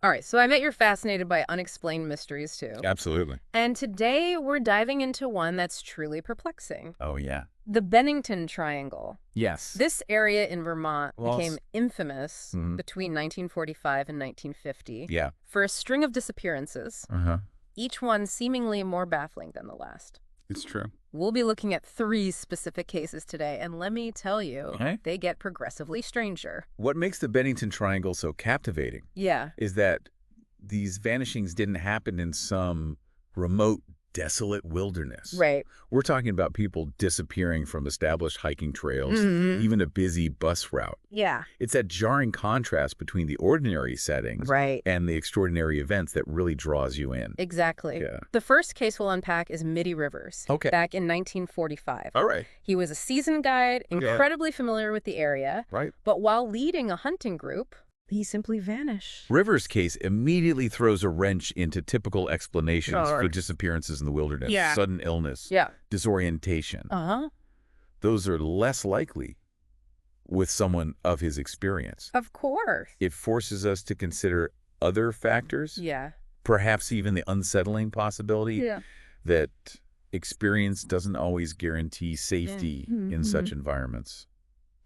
All right, so I bet you're fascinated by unexplained mysteries, too. Absolutely. And today we're diving into one that's truly perplexing. Oh, yeah. The Bennington Triangle. Yes. This area in Vermont Well, became infamous Mhm. between 1945 and 1950 Yeah. for a string of disappearances, Uh-huh. each one seemingly more baffling than the last. It's true. We'll be looking at 3 specific cases today, and let me tell you, Okay. they get progressively stranger. What makes the Bennington Triangle so captivating Yeah. is that these vanishings didn't happen in some remote, desolate wilderness. Right. We're talking about people disappearing from established hiking trails, Mhm. even a busy bus route. Yeah. It's that jarring contrast between the ordinary settings Right. and the extraordinary events that really draws you in. Exactly. Yeah. The first case we'll unpack is Mitty Rivers. Okay. Back in 1945. All right. He was a seasoned guide, incredibly familiar with the area, Right. but while leading a hunting group, he simply vanished. Rivers' case immediately throws a wrench into typical explanations Sure. for disappearances in the wilderness. Yeah. Sudden illness, Yeah. disorientation. Uh-huh. Those are less likely with someone of his experience. Of course. It forces us to consider other factors, Yeah. perhaps even the unsettling possibility Yeah. that experience doesn't always guarantee safety in such environments.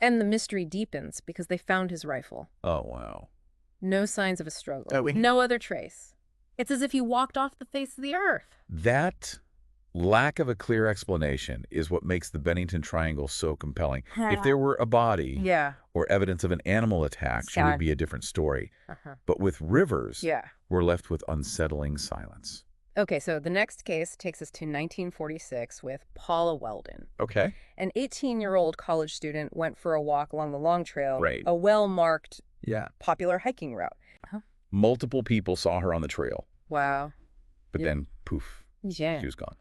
And the mystery deepens because they found his rifle. Oh, wow. No signs of a struggle. Oh, wait. No other trace. It's as if he walked off the face of the earth. That lack of a clear explanation is what makes the Bennington Triangle so compelling. If there were a body Yeah. or evidence of an animal attack, it would be a different story. Uh-huh. But with Rivers, Yeah. we're left with unsettling silence. Okay, so the next case takes us to 1946 with Paula Weldon. Okay. An 18-year-old college student went for a walk along the Long Trail, Right. a well-marked, Yeah. popular hiking route. Multiple people saw her on the trail, Wow. but Yeah. then, poof, Yeah. she was gone.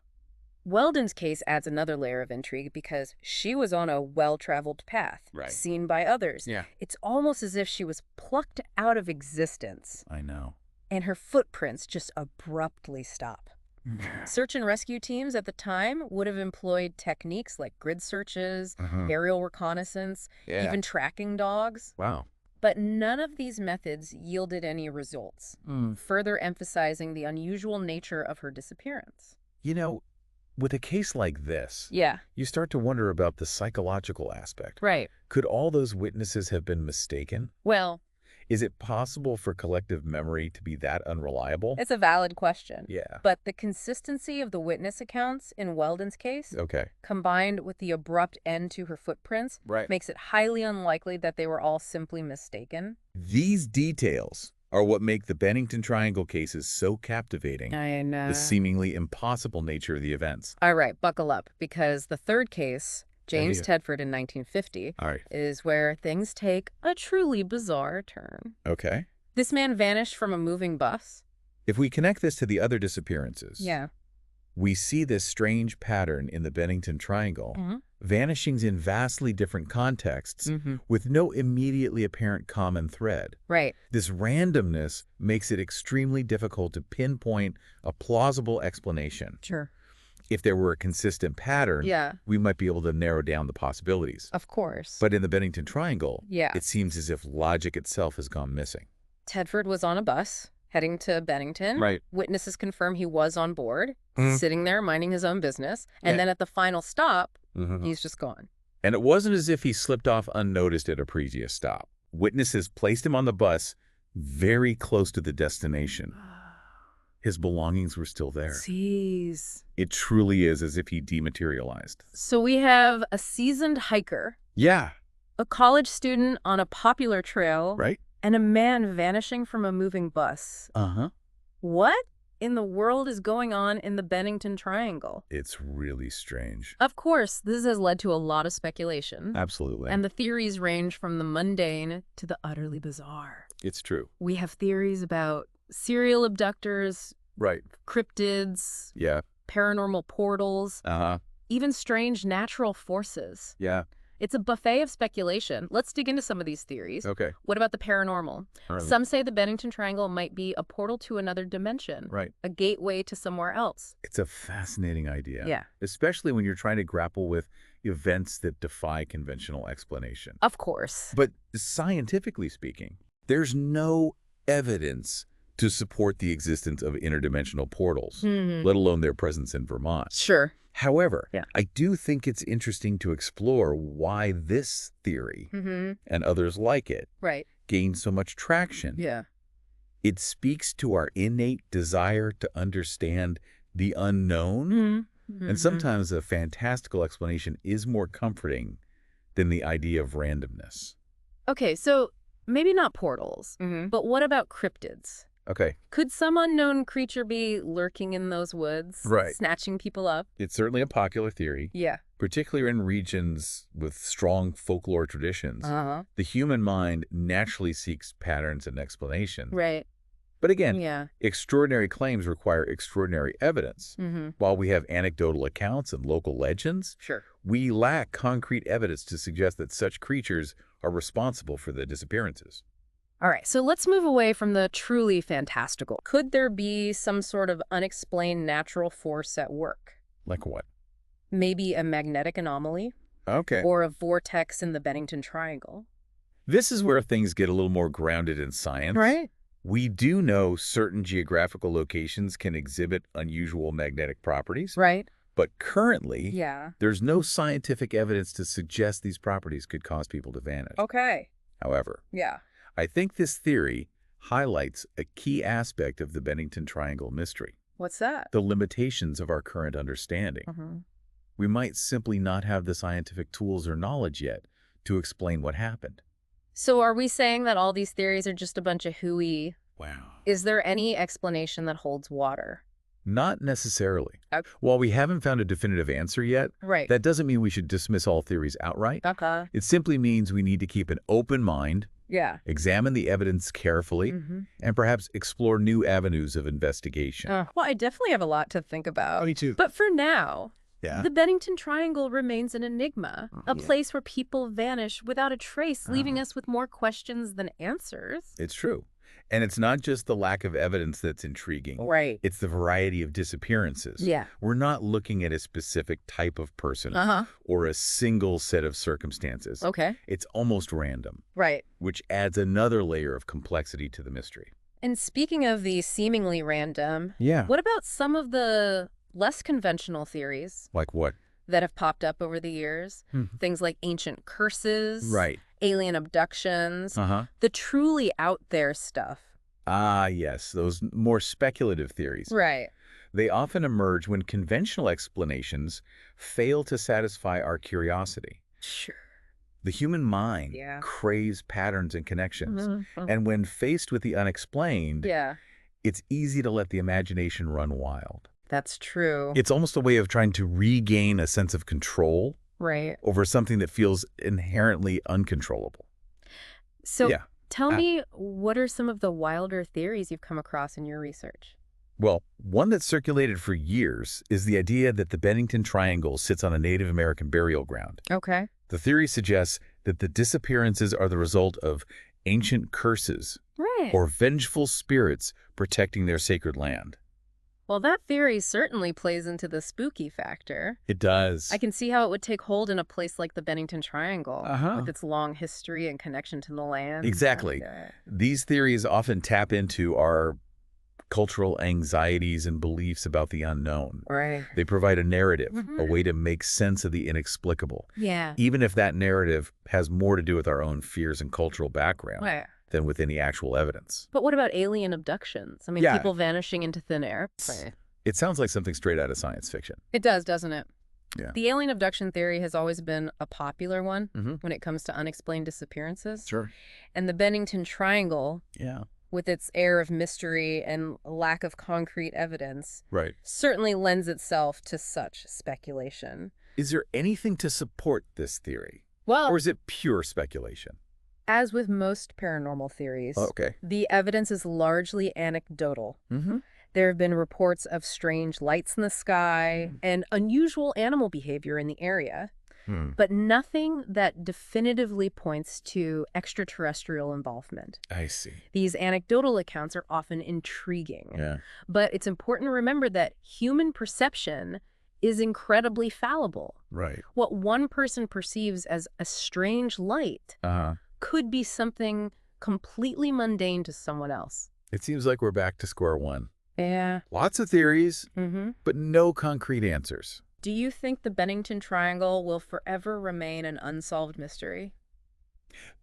Weldon's case adds another layer of intrigue because she was on a well-traveled path, Right. seen by others. Yeah. It's almost as if she was plucked out of existence, I know. and her footprints just abruptly stop. Search and rescue teams at the time would have employed techniques like grid searches, aerial reconnaissance, Yeah. even tracking dogs. Wow. But none of these methods yielded any results, further emphasizing the unusual nature of her disappearance. You know, with a case like this, Yeah. you start to wonder about the psychological aspect. Right. Could all those witnesses have been mistaken? Well, Is it possible for collective memory to be that unreliable? it's a valid question. Yeah. But the consistency of the witness accounts in Weldon's case, Okay. combined with the abrupt end to her footprints, Right. makes it highly unlikely that they were all simply mistaken. These details are what make the Bennington Triangle cases so captivating. I know. The seemingly impossible nature of the events. All right, buckle up, because the third case, James Yeah. Tedford in 1950, All right. is where things take a truly bizarre turn. Okay. This man vanished from a moving bus. If we connect this to the other disappearances, Yeah. we see this strange pattern in the Bennington Triangle, vanishings in vastly different contexts with no immediately apparent common thread. Right. This randomness makes it extremely difficult to pinpoint a plausible explanation. Sure. If there were a consistent pattern, Yeah. we might be able to narrow down the possibilities. Of course. But in the Bennington Triangle, Yeah. it seems as if logic itself has gone missing. Tedford was on a bus heading to Bennington. Right. Witnesses confirm he was on board, Mhm. sitting there minding his own business. And Yeah. then at the final stop, he's just gone. And it wasn't as if he slipped off unnoticed at a previous stop. Witnesses placed him on the bus very close to the destination. His belongings were still there. Jeez. It truly is as if he dematerialized. So we have a seasoned hiker, Yeah. a college student on a popular trail, Right? and a man vanishing from a moving bus. Uh-huh. What in the world is going on in the Bennington Triangle? It's really strange. Of course, this has led to a lot of speculation. Absolutely. And the theories range from the mundane to the utterly bizarre. It's true. We have theories about serial abductors, Right. cryptids, Yeah. paranormal portals, Uh-huh. even strange natural forces. Yeah. It's a buffet of speculation. Let's dig into some of these theories. Okay. What about the paranormal? All right. Some say the Bennington Triangle might be a portal to another dimension, Right. a gateway to somewhere else. It's a fascinating idea. Yeah. Especially when you're trying to grapple with events that defy conventional explanation. Of course. But scientifically speaking, there's no evidence to support the existence of interdimensional portals, Hmm. let alone their presence in Vermont. Sure. However, Yeah. I do think it's interesting to explore why this theory Mm-hmm. and others like it Right. gain so much traction. Yeah. It speaks to our innate desire to understand the unknown, Mm-hmm. and sometimes a fantastical explanation is more comforting than the idea of randomness. Okay, so maybe not portals, but what about cryptids? Okay, Could some unknown creature be lurking in those woods, Right. snatching people up? it's certainly a popular theory, Yeah. particularly in regions with strong folklore traditions. Uh-huh. The human mind naturally seeks patterns and explanations. Right. But again, Yeah. extraordinary claims require extraordinary evidence. Mm-hmm. While we have anecdotal accounts and local legends, Sure. we lack concrete evidence to suggest that such creatures are responsible for the disappearances. All right, so let's move away from the truly fantastical. Could there be some sort of unexplained natural force at work? Like what? Maybe a magnetic anomaly Okay. or a vortex in the Bennington Triangle? This is where things get a little more grounded in science. Right. We do know certain geographical locations can exhibit unusual magnetic properties, Right. but currently, Yeah. there's no scientific evidence to suggest these properties could cause people to vanish. Okay. However, Yeah. I think this theory highlights a key aspect of the Bennington Triangle mystery, What's that? the limitations of our current understanding. Mm-hmm. We might simply not have the scientific tools or knowledge yet to explain what happened. So are we saying that all these theories are just a bunch of hooey? Wow. Is there any explanation that holds water? Not necessarily. Okay. While we haven't found a definitive answer yet, Right. that doesn't mean we should dismiss all theories outright. Okay. It simply means we need to keep an open mind, Yeah. examine the evidence carefully, Mm-hmm. and perhaps explore new avenues of investigation. Well, I definitely have a lot to think about. Me too. But for now, Yeah. the Bennington Triangle remains an enigma, a Yeah. place where people vanish without a trace, leaving us with more questions than answers. It's true. And it's not just the lack of evidence that's intriguing. Right. It's the variety of disappearances. Yeah. We're not looking at a specific type of person Uh-huh. or a single set of circumstances. Okay. It's almost random, Right. which adds another layer of complexity to the mystery. And speaking of the seemingly random, Yeah. what about some of the less conventional theories Like what? that have popped up over the years? Things like ancient curses, Right. alien abductions, Uh-huh. the truly out there stuff. Ah, yes, those more speculative theories. Right. They often emerge when conventional explanations fail to satisfy our curiosity. Sure. The human mind Yeah. craves patterns and connections. Mhm. And when faced with the unexplained, Yeah, it's easy to let the imagination run wild. that's true. It's almost a way of trying to regain a sense of control Right. over something that feels inherently uncontrollable. So Yeah. tell me, what are some of the wilder theories you've come across in your research? Well, one that's circulated for years is the idea that the Bennington Triangle sits on a Native American burial ground. Okay. The theory suggests that the disappearances are the result of ancient curses Right. or vengeful spirits protecting their sacred land. Well, that theory certainly plays into the spooky factor. It does. I can see how it would take hold in a place like the Bennington Triangle, Uh-huh. with its long history and connection to the land. Exactly. These theories often tap into our cultural anxieties and beliefs about the unknown. Right. They provide a narrative, a Mhm. way to make sense of the inexplicable, Yeah. even if that narrative has more to do with our own fears and cultural background Right. than with any actual evidence. But what about alien abductions? I mean, Yeah. people vanishing into thin air. Right. It sounds like something straight out of science fiction. It does, doesn't it? Yeah. The alien abduction theory has always been a popular one Mhm. when it comes to unexplained disappearances. Sure. And the Bennington Triangle, Yeah. with its air of mystery and lack of concrete evidence, Right. certainly lends itself to such speculation. Is there anything to support this theory? Well, Or is it pure speculation? as with most paranormal theories, Okay. the evidence is largely anecdotal. Mm-hmm. There have been reports of strange lights in the sky and unusual animal behavior in the area, but nothing that definitively points to extraterrestrial involvement. I see. These anecdotal accounts are often intriguing, Yeah. but it's important to remember that human perception is incredibly fallible. Right. What one person perceives as a strange light Uh-huh. could be something completely mundane to someone else. It seems like we're back to square one. Yeah. Lots of theories, Mm-hmm. but no concrete answers. Do you think the Bennington Triangle will forever remain an unsolved mystery?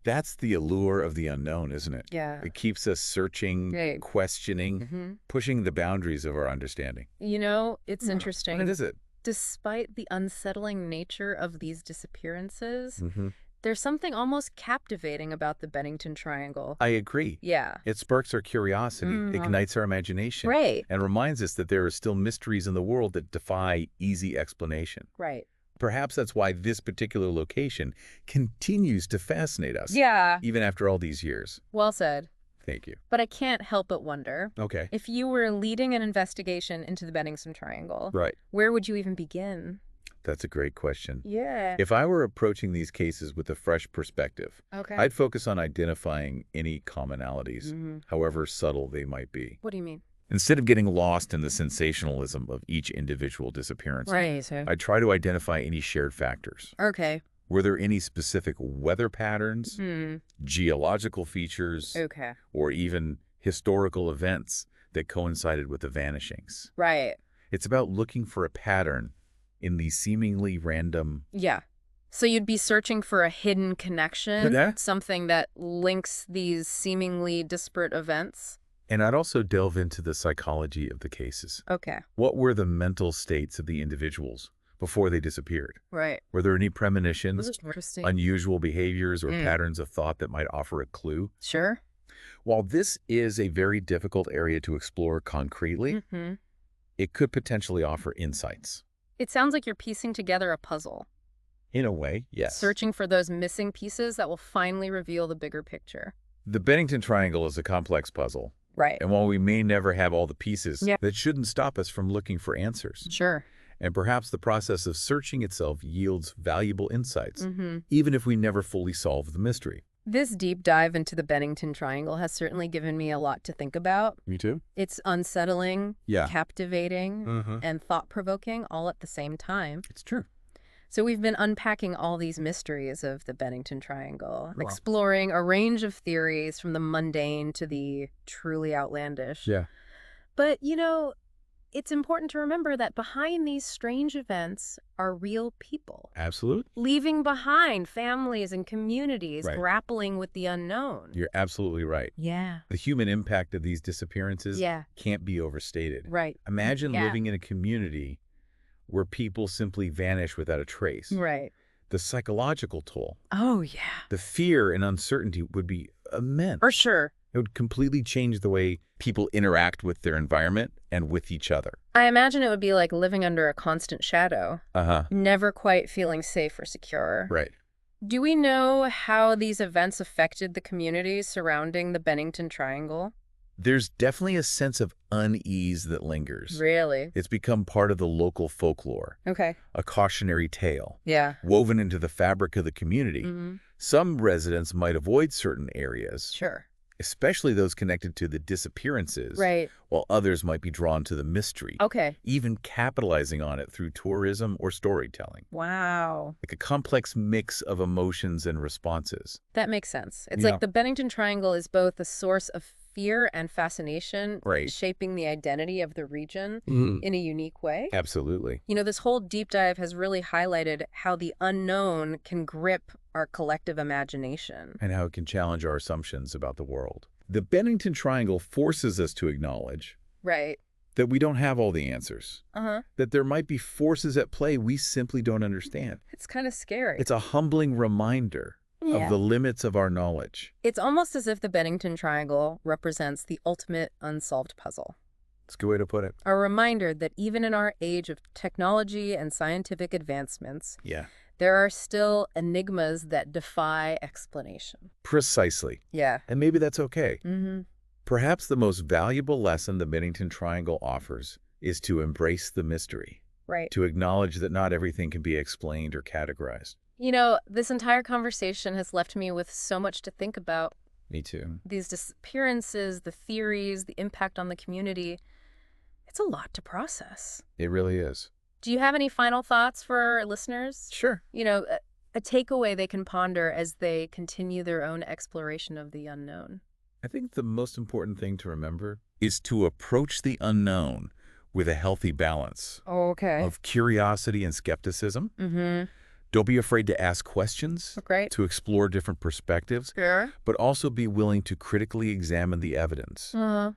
That's the allure of the unknown, isn't it? Yeah. It keeps us searching, Right. questioning, Mm-hmm. pushing the boundaries of our understanding. It's interesting. What is it? Despite the unsettling nature of these disappearances, Mm-hmm. there's something almost captivating about the Bennington Triangle. I agree. Yeah. It sparks our curiosity, ignites our imagination, Right. and reminds us that there are still mysteries in the world that defy easy explanation. Right. Perhaps that's why this particular location continues to fascinate us, Yeah. even after all these years. Well said. Thank you. But I can't help but wonder, Okay. if you were leading an investigation into the Bennington Triangle, Right. where would you even begin? That's a great question. Yeah. If I were approaching these cases with a fresh perspective, Okay. I'd focus on identifying any commonalities, however subtle they might be. What do you mean? Instead of getting lost in the sensationalism of each individual disappearance, Right. So. I'd try to identify any shared factors. Okay. Were there any specific weather patterns, Hmm. geological features, Okay. or even historical events that coincided with the vanishings? Right. It's about looking for a pattern in these seemingly random... Yeah. So you'd be searching for a hidden connection, Yeah. something that links these seemingly disparate events? And I'd also delve into the psychology of the cases. Okay. What were the mental states of the individuals before they disappeared? Right. Were there any premonitions, Interesting. unusual behaviors, or patterns of thought that might offer a clue? Sure. While this is a very difficult area to explore concretely, it could potentially offer insights. It sounds like you're piecing together a puzzle. In a way, yes. Searching for those missing pieces that will finally reveal the bigger picture. The Bennington Triangle is a complex puzzle. Right. And while we may never have all the pieces, Yeah. that shouldn't stop us from looking for answers. Sure. And perhaps the process of searching itself yields valuable insights, even if we never fully solve the mystery. This deep dive into the Bennington Triangle has certainly given me a lot to think about. Me too. It's unsettling, Yeah. captivating, and thought-provoking all at the same time. It's true. So we've been unpacking all these mysteries of the Bennington Triangle, Wow. exploring a range of theories from the mundane to the truly outlandish. Yeah. But, it's important to remember that behind these strange events are real people, Absolutely. leaving behind families and communities Right. grappling with the unknown. You're absolutely right. Yeah. The human impact of these disappearances Yeah. can't be overstated. Right. Imagine Yeah. living in a community where people simply vanish without a trace. Right. The psychological toll, Oh, yeah. the fear and uncertainty would be immense. For sure. It would completely change the way people interact with their environment and with each other. I imagine it would be like living under a constant shadow, Uh-huh. never quite feeling safe or secure. Right. Do we know how these events affected the communities surrounding the Bennington Triangle? There's definitely a sense of unease that lingers. Really? It's become part of the local folklore, Okay. a cautionary tale, Yeah. woven into the fabric of the community. Mm-hmm. Some residents might avoid certain areas, Sure. especially those connected to the disappearances, Right. while others might be drawn to the mystery, Okay. even capitalizing on it through tourism or storytelling. Wow. Like a complex mix of emotions and responses. That makes sense. It's Yeah. like the Bennington Triangle is both a source of fear and fascination, Right. shaping the identity of the region in a unique way. Absolutely. This whole deep dive has really highlighted how the unknown can grip our collective imagination. And how it can challenge our assumptions about the world. The Bennington Triangle forces us to acknowledge Right. that we don't have all the answers, Uh-huh. that there might be forces at play we simply don't understand. It's kind of scary. It's a humbling reminder of the limits of our knowledge. It's almost as if the Bennington Triangle represents the ultimate unsolved puzzle. It's a good way to put it. A reminder that even in our age of technology and scientific advancements, Yeah. there are still enigmas that defy explanation. Precisely. Yeah. And maybe that's okay. Mm-hmm. Perhaps the most valuable lesson the Bennington Triangle offers is to embrace the mystery, Right. to acknowledge that not everything can be explained or categorized. This entire conversation has left me with so much to think about. Me too. These disappearances, the theories, the impact on the community. It's a lot to process. It really is. Do you have any final thoughts for our listeners? Sure. A takeaway they can ponder as they continue their own exploration of the unknown. I think the most important thing to remember is to approach the unknown with a healthy balance Oh, okay. of curiosity and skepticism. Mm-hmm. Don't be afraid to ask questions, Great. to explore different perspectives, Sure. but also be willing to critically examine the evidence Uh-huh.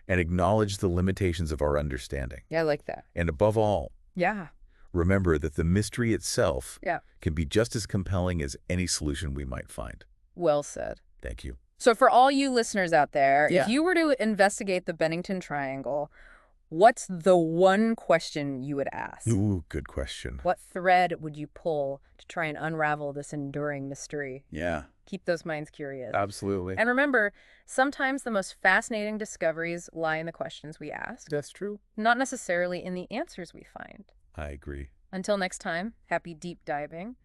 and acknowledge the limitations of our understanding. Yeah, I like that. And above all, Yeah. remember that the mystery itself Yeah. can be just as compelling as any solution we might find. Well said. Thank you. So for all you listeners out there, Yeah. if you were to investigate the Bennington Triangle, what's the one question you would ask? Ooh, good question. What thread would you pull to try and unravel this enduring mystery? Yeah, Keep those minds curious. absolutely. And remember, sometimes the most fascinating discoveries lie in the questions we ask, That's true. not necessarily in the answers we find. I agree. Until next time, happy deep diving.